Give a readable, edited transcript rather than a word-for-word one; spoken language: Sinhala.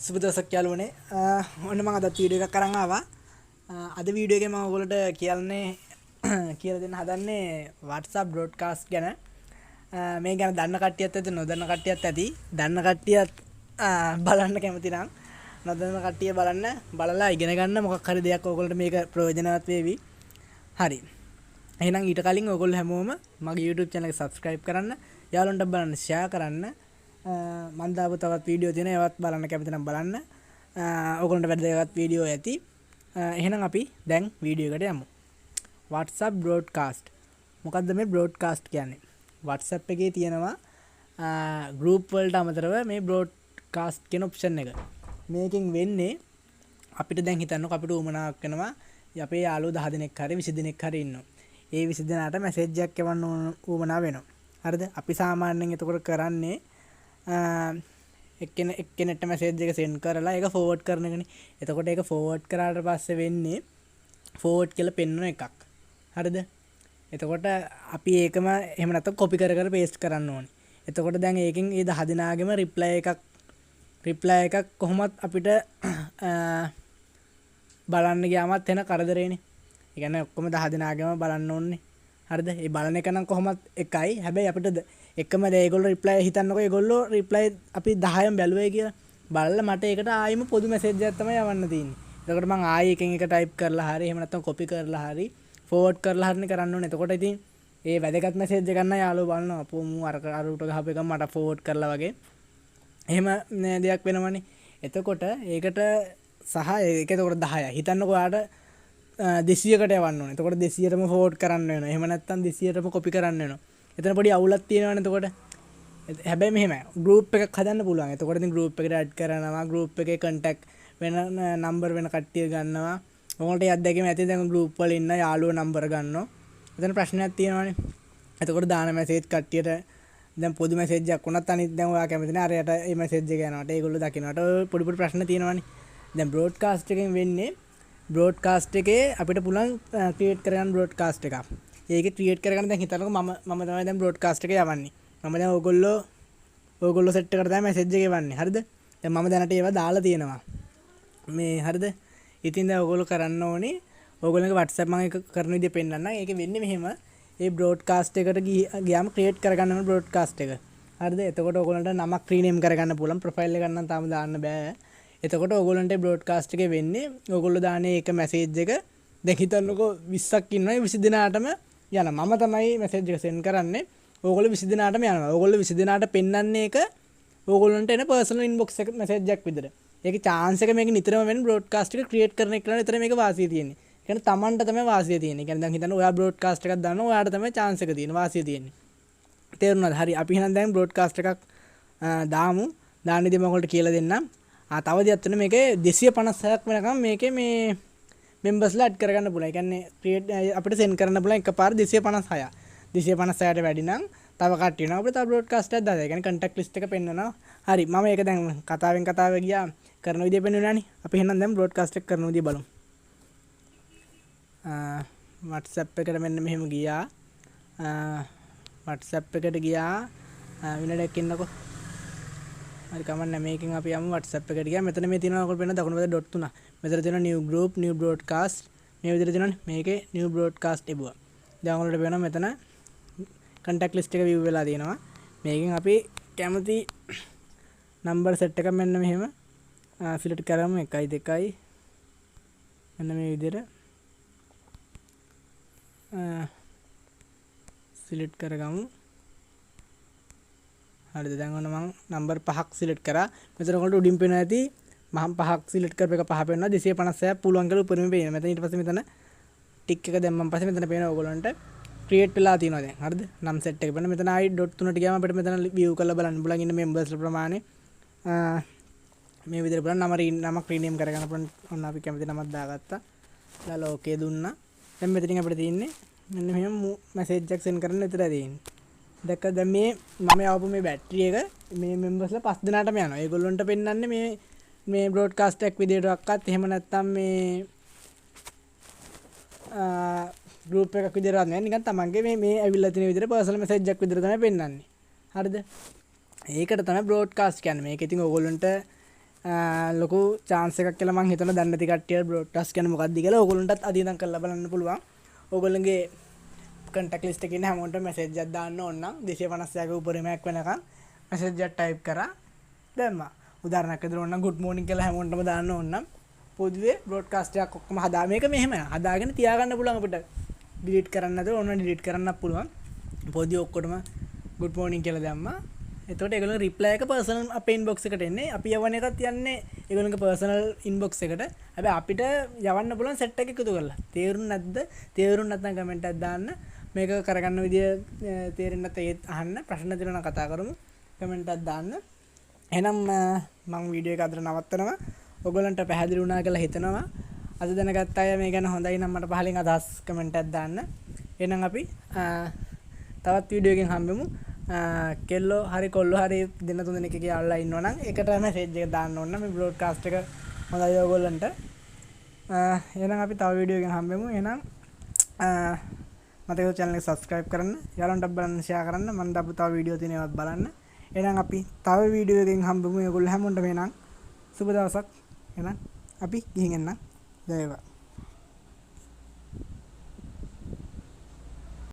සුබ දවසක් යාළුවනේ. ඔන්න මම අද වීඩියෝ එකක් අරන් ආවා. අද වීඩියෝ එකේ මම ඔයගොල්ලන්ට කියලා දෙන්න හදන්නේ WhatsApp broadcast ගැන. මේ ගැන දන්න කට්ටියත් ඇති නොදන්න කට්ටියත් ඇති. දන්න කට්ටියත් බලන්න කැමති නම් නොදන්න කට්ටිය බලලා ඉගෙන ගන්න මොකක් හරි දෙයක් ඔයගොල්ලන්ට මේක ප්‍රයෝජනවත් වේවි. හරි. එහෙනම් ඊට කලින් ඔයගොල්ලෝ හැමෝම මගේ YouTube channel එක subscribe කරන්න, යාළුවන්ට බලන්න share කරන්න. මන් දාපු තවත් වීඩියෝ තියෙනවා ඒවත් බලන්න කැමති නම් බලන්න. ඔයගොල්ලන්ට වැදගත් වීඩියෝ ඇති. එහෙනම් අපි දැන් වීඩියෝ එකට යමු. WhatsApp broadcast. මොකද්ද මේ broadcast කියන්නේ? WhatsApp එකේ තියෙනවා group වලට අමතරව මේ broadcast කියන option එක. මේකෙන් වෙන්නේ අපිට දැන් හිතන්නකො අපිට උමනාවක් වෙනවා අපේ යාළුවෝ 10 දෙනෙක් හරි 20 දෙනෙක් හරි ඉන්නවා. ඒ 20 දෙනාට මැසේජ් එකක් එවන්න උමනා වෙනවා. හරිද? අපි සාමාන්‍යයෙන් එතකොට කරන්නේ එක්කෙනෙක්ට මැසේජ් එක සෙන්ඩ් කරලා ඒක ෆෝවර්ඩ් කරන එකනේ. එතකොට ඒක ෆෝවර්ඩ් කරාට පස්සේ වෙන්නේ ෆෝවර්ඩ් කියලා පෙන්වන එකක්. හරිද? එතකොට අපි ඒකම එහෙම නැත්නම් කොපි කර කර පේස්ට් කරන්න ඕනේ. එතකොට දැන් ඒකෙන් ඒ 10 දෙනාගේම රිප්ලයි එකක් කොහොමත් අපිට බලන්න ගියාමත් එන කරදරේනේ. ඒ කියන්නේ ඔක්කොම 10 දෙනාගේම බලන්න ඕනේ. හරිද? ඒ බලන එක නම් කොහොමත් එකයි. හැබැයි අපිට එකම දේ ඒගොල්ලෝ රිප්ලයි හිතන්නකෝ ඒගොල්ලෝ රිප්ලයි අපි 10න් බැලුවේ කියලා. බලලා මට ඒකට ආයෙම පොදු මැසේජ් එකක් තමයි යවන්න තියෙන්නේ. එතකොට මම ආයෙ එකෙන් එක ටයිප් කරලා හරි එහෙම නැත්නම් කොපි කරලා හරි ෆෝවර්ඩ් කරලා හරිනේ කරන්න ඕනේ. එතකොට ඉතින් ඒ වැදගත් මැසේජ් එක ගන්න යාළුවෝ බලනවා. අපෝ මූ අර උට ගහපු එක මට ෆෝවර්ඩ් කරලා වගේ. එහෙම දෙයක් වෙනවනේ. එතකොට ඒකට සහ ඒක එතකොට 10යි. හිතන්නකෝ ඔයාට 200කට යවන්න ඕනේ. එතකොට 200ටම ෆෝවර්ඩ් කරන්න වෙනවා. එහෙම නැත්නම් 200ටම කොපි කරන්න වෙනවා. එතන පොඩි අවුලක් තියෙනවනේ එතකොට. හැබැයි මෙහෙමයි. ගෲප් එකක් හදන්න පුළුවන්. එතකොට ඉතින් ගෲප් එකට ඇඩ් කරනවා. ගෲප් එකේ කන්ටැක්ට් වෙන නම්බර් වෙන කට්ටිය ගන්නවා. ඔයාලට යද්දැකීම ඇති දැන් ගෲප් වල ඉන්න යාළුවෝ නම්බර ගන්නවා. එතන ප්‍රශ්නයක් තියෙනවනේ. එතකොට දාන මැසේජ් කට්ටියට දැන් පොදු මැසේජ් එකක් වුණත් අනිත් දැන් ඔයා කැමති නැහැ අරයට මේ මැසේජ් එක යනවාට ඒගොල්ලෝ දකින්නට පොඩි පොඩි ප්‍රශ්න තියෙනවනේ. දැන් බ්‍රෝඩ්කාස්ට් එකෙන් වෙන්නේ බ්‍රෝඩ්කාස්ට් එකේ අපිට පුළුවන් ක්‍රියේට් කරගන්න බ්‍රෝඩ්කාස්ට් එකක්. ඒක ක්‍රියේට් කරගන්න දැන් හිතන්නකෝ මම තමයි දැන් බ්‍රෝඩ්කාස්ට් එක යවන්නේ. මම දැන් ඕගොල්ලෝ සෙට් එකට තමයි මැසේජ් එක එවන්නේ. හරිද? දැන් මම දැනට ඒවා දාලා තියෙනවා. මේ හරිද? ඉතින් දැන් ඕගොල්ලෝ කරන්න ඕනේ ඕගොල්ලෝගේ WhatsApp මම එක කරන විදිය පෙන්නන්නම්. ඒකේ වෙන්නේ මෙහෙම. ඒ බ්‍රෝඩ්කාස්ට් එකට ගියාම ක්‍රියේට් කරගන්න ඕනේ බ්‍රෝඩ්කාස්ට් එක. හරිද? එතකොට ඕගොල්ලන්ට නමක් රීනේම් කරගන්න පුළුවන්. ප්‍රොෆයිල් එක නම් තාම දාන්න බෑ. එතකොට ඕගොල්ලන්ට බ්‍රෝඩ්කාස්ට් එකේ වෙන්නේ ඕගොල්ලෝ දාන්නේ ඒක මැසේජ් එක දැන් හිතන්නකෝ 20ක් ඉන්නවා 20 දෙනාටම යනවා. මම තමයි මැසේජ් එක සෙන්ඩ් කරන්නේ. ඕගොල්ලෝ 20 දෙනාටම යනවා. ඕගොල්ලෝ 20 දෙනාට පෙන්වන්නේ ඒක ඕගොල්ලන්ට එන පර්සනල් ඉන්බොක්ස් එක මැසේජ් එකක් විදිහට. ඒකේ chance එක මේක නිතරම වෙන බ්‍රෝඩ්කාස්ට් එක ක්‍රියේට් කරන එක විතර මේක වාසිය තියෙන්නේ. ඒ කියන්නේ Tamanට තමයි වාසිය තියෙන්නේ. ඒ කියන්නේ දැන් හිතන්න ඔයා බ්‍රෝඩ්කාස්ට් එකක් දානවා ඔයාට තමයි chance එක තියෙන්නේ වාසිය තියෙන්නේ. තේරුණාද? හරි අපි එහෙනම් දැන් බ්‍රෝඩ්කාස්ට් එකක් දාමු. දාන්නේදී මම ඔයගොල්ලන්ට කියලා දෙන්නම්. තව දෙයක් තියෙනවා මේකේ 256ක් වෙනකම් මේකේ මේ මෙම්බර්ස්ලා ඇඩ් කරගන්න පුළුවන්. ඒ කියන්නේ ක්‍රියේට් අපිට සෙන්ඩ් කරන්න පුළුවන් එකපාර 256. 256ට වැඩි නම් තව කට්ටිය වෙනවා අපිට තව බ්‍රෝඩ්කාස්ට් එකක් දාලා. ඒ කියන්නේ කන්ටැක්ට් ලිස්ට් එක පෙන්නනවා. හරි මම ඒක දැන් කතාව ගියා කරන විදිය පෙන්වන්නනේ. අපි එහෙනම් දැන් බ්‍රෝඩ්කාස්ට් එක කරන විදිය බලමු. WhatsApp එකට මෙන්න මෙහෙම ගියා. WhatsApp එකට ගියා. විනාඩියක් ඉන්නකෝ. හරි කමන්න මේකෙන් අපි යමු WhatsApp එකට ගියා. මෙතන මේ තියෙනවා ඔයගොල්ලෝ පෙන්න දකුණු පැත්තේ ඩොට් තුන. මෙතන තියෙනවා new group new broadcast මේ විදිහට තියෙනවානේ. මේකේ new broadcast එබුවා. දැන් ඔයගොල්ලන්ට පේනවා මෙතන contact list එක view වෙලා තියෙනවා. මේකෙන් අපි කැමති number set එක මෙන්න මෙහෙම select කරමු 1 2 මෙන්න මේ විදිහට select කරගමු. හරිද? දැන් ඔන්න මම නම්බර් 5ක් සිලෙක්ට් කරා. මෙතන ඔයගොල්ලෝ උඩින් පේනවා ඇති මම 5ක් සිලෙක්ට් කරපු එක 5 පේනවා 256ක් පුළුවන් කියලා උඩින් පේනවා. මෙතන ඊට පස්සේ මෙතන ටික් එක දැම්මන් පස්සේ මෙතන පේනවා ඔයගොල්ලන්ට ක්‍රියේට් වෙලා තියෙනවා දැන්. හරිද? නම් සෙට් එක පේනවා. මෙතන ආයි ඩොට් 3ට ගියාම අපිට මෙතන view කරලා බලන්න පුළුවන් ඉන්න මෙම්බර්ස්ලා ප්‍රමාණය. මේ විදිහට බලන්න නමක් රීනේම් කරගන්න පුළුවන්. ඔන්න අපි කැමති නමක් දාගත්තා. දාලා ඕකේ දුන්නා. දැන් මෙතනින් අපිට තියෙන්නේ මෙන්න මෙහෙම මැසේජ් එකක් සෙන්ඩ් කරන්න විතරයි තියෙන්නේ. දැක්කද මේ මම යවපු මේ බැටරි එක මේ මෙම්බර්ස්ලා 5 දෙනාටම යනවා. ඒගොල්ලන්ට පෙන්වන්නේ මේ බ්‍රෝඩ්කාස්ට් එකක් විදියටවත් එහෙම නැත්නම් මේ ගෲප් එකක් විදියට නෑ නිකන් තමන්ගේ මේ ඇවිල්ලා තියෙන විදියට පර්සනල් මැසේජ් එකක් විදියට තමයි පෙන්වන්නේ. හරිද? ඒකට තමයි බ්‍රෝඩ්කාස්ට් කියන්නේ. මේක ඉතින් ඕගොල්ලන්ට ලොකු chance එකක් කියලා මම හිතනවා දන්න නැති කට්ටියට බ්‍රෝඩ්කාස්ට් කියන්නේ මොකක්ද කියලා ඕගොල්ලන්ටත් අදින්නම් කරලා බලන්න පුළුවන්. ඕගොල්ලන්ගේ contact list එකේ ඉන්න හැමෝටම message එකක් දාන්න ඕන නම් 256 ක උපරිමයක් වෙනකන් message එකක් type කරා දැම්මා. උදාහරණයක් විදිහට ඕන නම් good morning කියලා හැමෝටම දාන්න ඕන නම් පොදුවේ බ්‍රෝඩ්කාස්ට් එකක් ඔක්කොම හදා මේක මෙහෙම හදාගෙන තියාගන්න පුළුවන් අපිට. delete කරන්න නැතුව ඕන delete කරන්නත් පුළුවන්. පොදුවේ ඔක්කොටම good morning කියලා දැම්මා. එතකොට ඒගොල්ලෝ reply එක personal අපේ inbox එකට එන්නේ. අපි යවන එකත් යන්නේ ඒගොල්ලන්ගේ personal inbox එකට. හැබැයි අපිට යවන්න පුළුවන් set එක එකතු කරලා. තේරුම් නැත්ද? තේරුම් නැත්නම් comment එකක් දාන්න. මේක කරගන්න විදිය තේරෙන්නේ නැත්නම් ඒත් අහන්න. ප්‍රශ්න තියෙනවා නම් කතා කරමු. comment එකක් දාන්න. එහෙනම් මම වීඩියෝ එක අතර නවත්තනවා. ඔයගොල්ලන්ට පැහැදිලි වුණා කියලා හිතනවා. අද දැනගත්ත අය මේ ගැන හොඳයි නම් මට පහලින් අදහස් comment එකක් දාන්න. එහෙනම් අපි තවත් වීඩියෝ එකකින් හම්බෙමු. කෙල්ලෝ හරි කොල්ලෝ හරි දෙන්න තුන් දෙනෙක් කියලා ඉන්නවා නම් එකට මැසේජ් එක දාන්න ඕන මේ බ්‍රෝඩ්කාස්ට් එක හොඳයි ඔයගොල්ලන්ට. එහෙනම් අපි තව වීඩියෝ එකකින් හම්බෙමු. එහෙනම් මතකව channel එක subscribe කරන්න, යාළුවන්ට බලන්න share කරන්න, මම දාපු තව වීඩියෝ තියෙනවා ඒවත් බලන්න. එහෙනම් අපි තව වීඩියෝ එකකින් හම්බෙමු. ඔයගොල්ලෝ හැමෝටම එහෙනම් සුබ දවසක්. එහෙනම් අපි ගිහින් එන්න. ජය වේවා.